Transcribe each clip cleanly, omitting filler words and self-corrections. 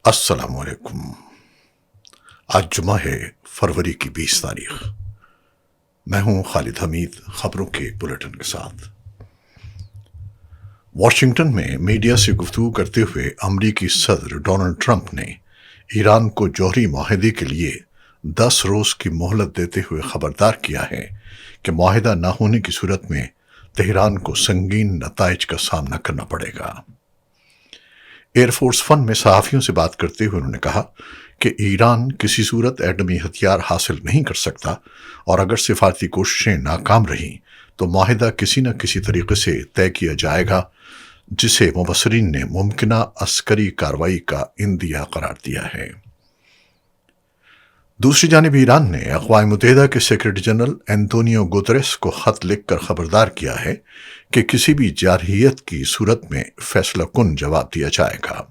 السلام علیکم۔ آج جمعہ ہے، فروری کی 20 تاریخ۔ میں ہوں خالد حمید، خبروں کے ایک بلیٹن کے ساتھ۔ واشنگٹن میں میڈیا سے گفتگو کرتے ہوئے امریکی صدر ڈونلڈ ٹرمپ نے ایران کو جوہری معاہدے کے لیے 10 روز کی مہلت دیتے ہوئے خبردار کیا ہے کہ معاہدہ نہ ہونے کی صورت میں تہران کو سنگین نتائج کا سامنا کرنا پڑے گا۔ ایئر فورس ون میں صحافیوں سے بات کرتے ہوئے انہوں نے کہا کہ ایران کسی صورت ایٹمی ہتھیار حاصل نہیں کر سکتا، اور اگر سفارتی کوششیں ناکام رہیں تو معاہدہ کسی نہ کسی طریقے سے طے کیا جائے گا، جسے مبصرین نے ممکنہ عسکری کارروائی کا اندیہ قرار دیا ہے۔ دوسری جانب ایران نے اقوام متحدہ کے سیکرٹری جنرل انتونیو گوتریس کو خط لکھ کر خبردار کیا ہے کہ کسی بھی جارحیت کی صورت میں فیصلہ کن جواب دیا جائے گا۔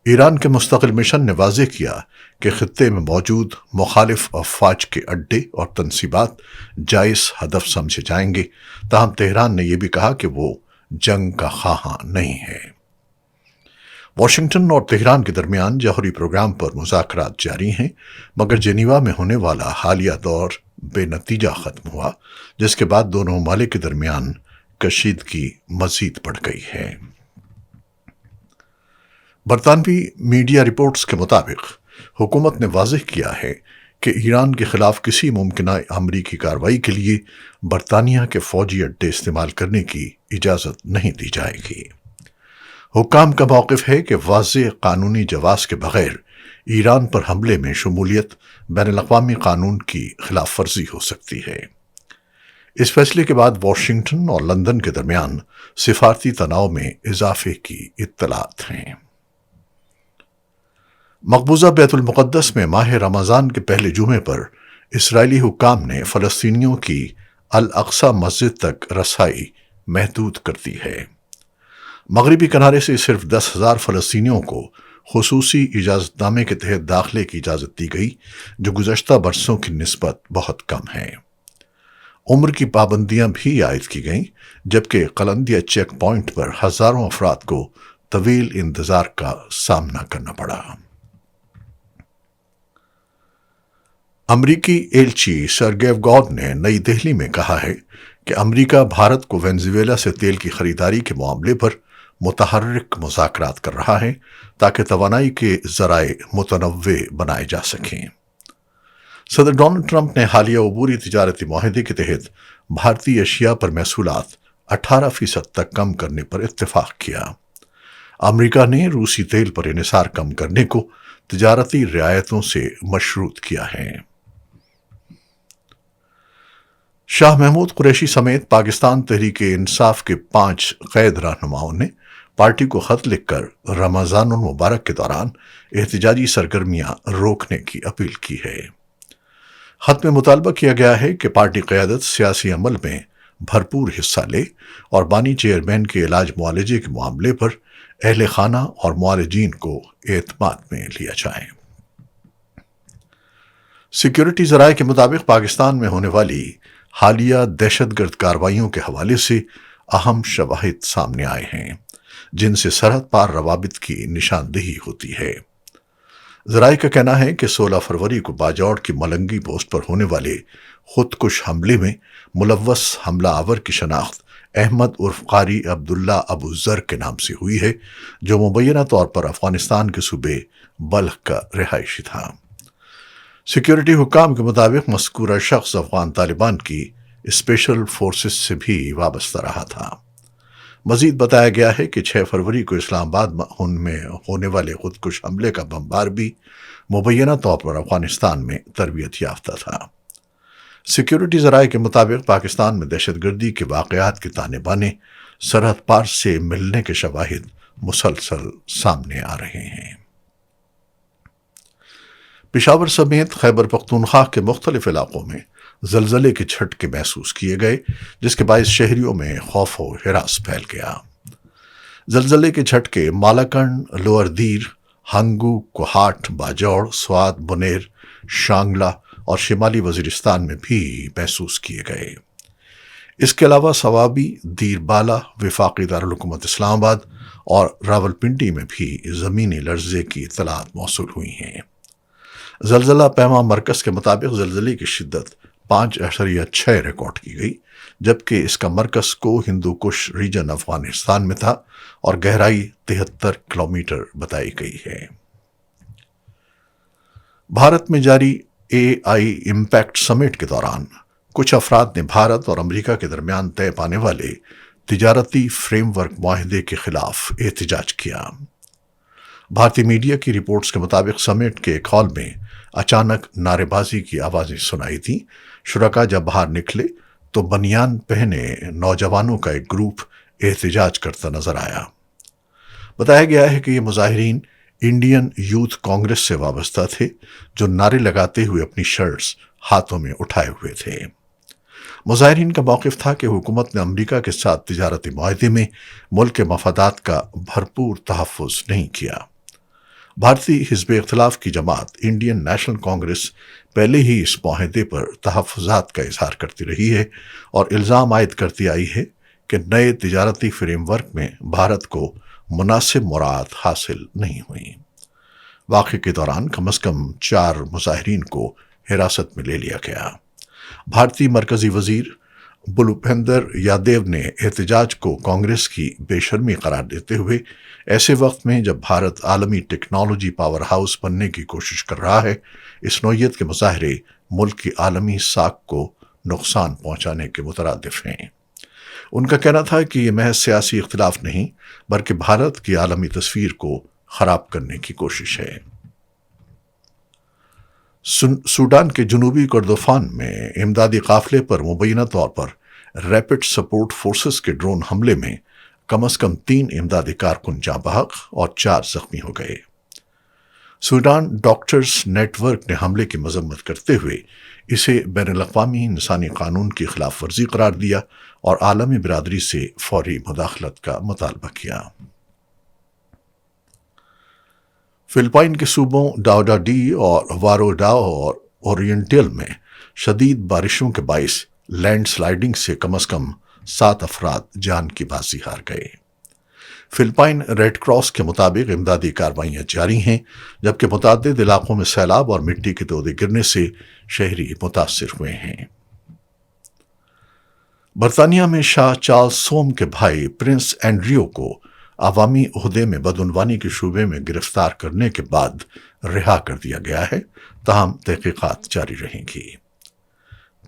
ایران کے مستقل مشن نے واضح کیا کہ خطے میں موجود مخالف افواج کے اڈے اور تنصیبات جائز ہدف سمجھے جائیں گے، تاہم تہران نے یہ بھی کہا کہ وہ جنگ کا خواہاں نہیں ہے۔ واشنگٹن اور تہران کے درمیان جوہری پروگرام پر مذاکرات جاری ہیں، مگر جنیوا میں ہونے والا حالیہ دور بے نتیجہ ختم ہوا، جس کے بعد دونوں ممالک کے درمیان کشیدگی مزید بڑھ گئی ہے۔ برطانوی میڈیا رپورٹس کے مطابق حکومت نے واضح کیا ہے کہ ایران کے خلاف کسی ممکنہ امریکی کارروائی کے لیے برطانیہ کے فوجی اڈے استعمال کرنے کی اجازت نہیں دی جائے گی۔ حکام کا موقف ہے کہ واضح قانونی جواز کے بغیر ایران پر حملے میں شمولیت بین الاقوامی قانون کی خلاف ورزی ہو سکتی ہے۔ اس فیصلے کے بعد واشنگٹن اور لندن کے درمیان سفارتی تناؤ میں اضافے کی اطلاعات ہیں۔ مقبوضہ بیت المقدس میں ماہ رمضان کے پہلے جمعے پر اسرائیلی حکام نے فلسطینیوں کی الاقصی مسجد تک رسائی محدود کر دی ہے۔ مغربی کنارے سے صرف 10,000 فلسطینیوں کو خصوصی اجازت نامے کے تحت داخلے کی اجازت دی گئی، جو گزشتہ برسوں کی نسبت بہت کم ہے۔ عمر کی پابندیاں بھی عائد کی گئیں، جبکہ قلندیہ چیک پوائنٹ پر ہزاروں افراد کو طویل انتظار کا سامنا کرنا پڑا۔ امریکی ایلچی سرگیو گاؤڈ نے نئی دہلی میں کہا ہے کہ امریکہ بھارت کو وینزویلا سے تیل کی خریداری کے معاملے پر متحرک مذاکرات کر رہا ہے تاکہ توانائی کے ذرائع متنوع بنائے جا سکیں۔ صدر ڈونلڈ ٹرمپ نے حالیہ عبوری تجارتی معاہدے کے تحت بھارتی اشیاء پر محصولات 18% تک کم کرنے پر اتفاق کیا۔ امریکہ نے روسی تیل پر انحصار کم کرنے کو تجارتی رعایتوں سے مشروط کیا ہے۔ شاہ محمود قریشی سمیت پاکستان تحریک انصاف کے 5 قید رہنماؤں نے پارٹی کو خط لکھ کر رمضان المبارک کے دوران احتجاجی سرگرمیاں روکنے کی اپیل کی ہے۔ خط میں مطالبہ کیا گیا ہے کہ پارٹی قیادت سیاسی عمل میں بھرپور حصہ لے اور بانی چیئرمین کے علاج معالجے کے معاملے پر اہل خانہ اور معالجین کو اعتماد میں لیا جائے۔ سیکیورٹی ذرائع کے مطابق پاکستان میں ہونے والی حالیہ دہشت گرد کارروائیوں کے حوالے سے اہم شواہد سامنے آئے ہیں، جن سے سرحد پار روابط کی نشاندہی ہوتی ہے۔ ذرائع کا کہنا ہے کہ 16 فروری کو باجوڑ کی ملنگی پوسٹ پر ہونے والے خودکش حملے میں ملوث حملہ آور کی شناخت احمد عرف قاری عبداللہ ابو ذر کے نام سے ہوئی ہے، جو مبینہ طور پر افغانستان کے صوبے بلخ کا رہائشی تھا۔ سیکیورٹی حکام کے مطابق مذکورہ شخص افغان طالبان کی اسپیشل فورسز سے بھی وابستہ رہا تھا۔ مزید بتایا گیا ہے کہ 6 فروری کو اسلام آباد میں ہونے والے خودکش حملے کا بمبار بھی مبینہ طور پر افغانستان میں تربیت یافتہ تھا۔ سیکیورٹی ذرائع کے مطابق پاکستان میں دہشت گردی کے واقعات کے تانے بانے سرحد پار سے ملنے کے شواہد مسلسل سامنے آ رہے ہیں۔ پشاور سمیت خیبر پختونخوا کے مختلف علاقوں میں زلزلے کے جھٹکے محسوس کیے گئے، جس کے باعث شہریوں میں خوف و ہراس پھیل گیا۔ زلزلے کے جھٹکے مالاکنڈ، لوئر دیر، ہنگو، کوہاٹ، باجوڑ، سوات، بنیر، شانگلہ اور شمالی وزیرستان میں بھی محسوس کیے گئے۔ اس کے علاوہ سوابی، دیر بالا، وفاقی دارالحکومت اسلام آباد اور راولپنڈی میں بھی زمینی لرزے کی اطلاعات موصول ہوئی ہیں۔ زلزلہ پیما مرکز کے مطابق زلزلے کی شدت 5.6 ریکارڈ کی گئی، جبکہ اس کا مرکز کو ہندو کش ریجن افغانستان میں تھا اور گہرائی 73 کلومیٹر بتائی گئی ہے۔ بھارت میں جاری AI امپیکٹ سمٹ کے دوران کچھ افراد نے بھارت اور امریکہ کے درمیان طے پانے والے تجارتی فریم ورک معاہدے کے خلاف احتجاج کیا۔ بھارتی میڈیا کی رپورٹس کے مطابق سمٹ کے ایک ہال میں اچانک نعرے بازی کی آوازیں سنائی تھیں۔ شرکاء جب باہر نکلے تو بنیان پہنے نوجوانوں کا ایک گروپ احتجاج کرتا نظر آیا۔ بتایا گیا ہے کہ یہ مظاہرین انڈین یوتھ کانگریس سے وابستہ تھے، جو نعرے لگاتے ہوئے اپنی شرٹس ہاتھوں میں اٹھائے ہوئے تھے۔ مظاہرین کا موقف تھا کہ حکومت نے امریکہ کے ساتھ تجارتی معاہدے میں ملک کے مفادات کا بھرپور تحفظ نہیں کیا۔ بھارتی حزب اختلاف کی جماعت انڈین نیشنل کانگریس پہلے ہی اس معاہدے پر تحفظات کا اظہار کرتی رہی ہے اور الزام عائد کرتی آئی ہے کہ نئے تجارتی فریم ورک میں بھارت کو مناسب مراعات حاصل نہیں ہوئی۔ واقعے کے دوران کم از کم 4 مظاہرین کو حراست میں لے لیا گیا۔ بھارتی مرکزی وزیر بھوپیندر یادیو نے احتجاج کو کانگریس کی بے شرمی قرار دیتے ہوئے ایسے وقت میں جب بھارت عالمی ٹیکنالوجی پاور ہاؤس بننے کی کوشش کر رہا ہے، اس نوعیت کے مظاہرے ملک کی عالمی ساکھ کو نقصان پہنچانے کے مترادف ہیں۔ ان کا کہنا تھا کہ یہ محض سیاسی اختلاف نہیں بلکہ بھارت کی عالمی تصویر کو خراب کرنے کی کوشش ہے۔ سوڈان کے جنوبی کردوفان میں امدادی قافلے پر مبینہ طور پر ریپڈ سپورٹ فورسز کے ڈرون حملے میں کم از کم 3 امدادی کارکن جاں بحق اور 4 زخمی ہو گئے۔ سوڈان ڈاکٹرز نیٹ ورک نے حملے کی مذمت کرتے ہوئے اسے بین الاقوامی انسانی قانون کی خلاف ورزی قرار دیا اور عالمی برادری سے فوری مداخلت کا مطالبہ کیا۔ فلپائن کے صوبوں ڈاؤڈا ڈی اور واروڈاو اور اورینٹل میں شدید بارشوں کے باعث لینڈ سلائیڈنگ سے کم از کم 7 افراد جان کی بازی ہار گئے۔ فلپائن ریڈ کراس کے مطابق امدادی کارروائیاں جاری ہیں، جبکہ متعدد علاقوں میں سیلاب اور مٹی کے تودے گرنے سے شہری متاثر ہوئے ہیں۔ برطانیہ میں شاہ چارلس سوم کے بھائی پرنس اینڈریو کو عوامی عہدے میں بدعنوانی کے شعبے میں گرفتار کرنے کے بعد رہا کر دیا گیا ہے، تاہم تحقیقات جاری رہیں گی۔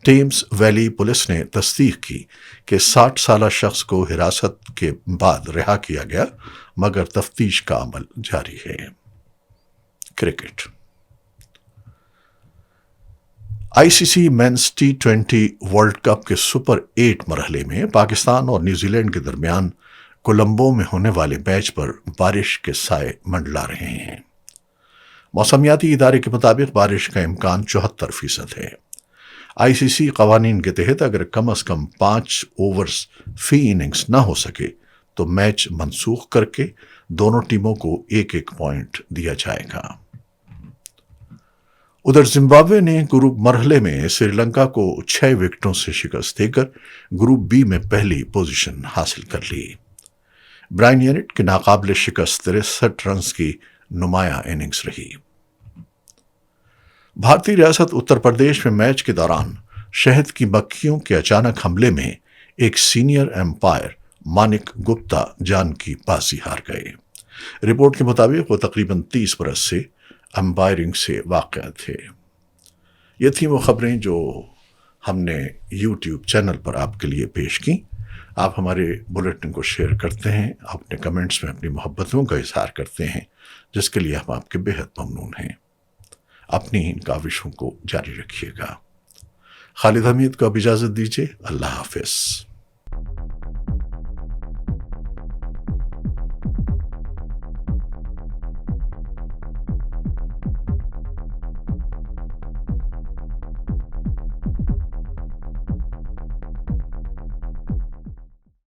ٹیمز ویلی پولیس نے تصدیق کی کہ 60 سالہ شخص کو حراست کے بعد رہا کیا گیا، مگر تفتیش کا عمل جاری ہے۔ Cricket. ICC men's T20 world cup کے سپر 8 مرحلے میں پاکستان اور نیوزی لینڈ کے درمیان کولمبو میں ہونے والے میچ پر بارش کے سائے منڈلا رہے ہیں۔ موسمیاتی ادارے کے مطابق بارش کا امکان 74% ہے۔ ICC قوانین کے تحت اگر کم از کم 5 اوورز فی اننگز نہ ہو سکے تو میچ منسوخ کر کے دونوں ٹیموں کو 1-1 پوائنٹ دیا جائے گا۔ ادھر زمبابوے نے گروپ مرحلے میں سری لنکا کو 6 وکٹوں سے شکست دے کر گروپ بی میں پہلی پوزیشن حاصل کر لی۔ برائن یانٹ کی ناقابل شکست 63 رنز کی نمایاں اننگز رہی۔ بھارتی ریاست اتر پردیش میں میچ کے دوران شہد کی مکھیوں کے اچانک حملے میں ایک سینئر امپائر مانک گپتا جان کی بازی ہار گئے۔ رپورٹ کے مطابق وہ تقریباً 30 برس سے امپائرنگ سے واقع تھے۔ یہ تھیں وہ خبریں جو ہم نے یوٹیوب چینل پر آپ کے لیے پیش کی۔ آپ ہمارے بلیٹن کو شیئر کرتے ہیں، اپنے کمنٹس میں اپنی محبتوں کا اظہار کرتے ہیں، جس کے لیے ہم آپ کے بہت ممنون ہیں۔ اپنی ان کاوشوں کو جاری رکھیے گا۔ خالد حمید کو اب اجازت دیجیے۔ اللہ حافظ۔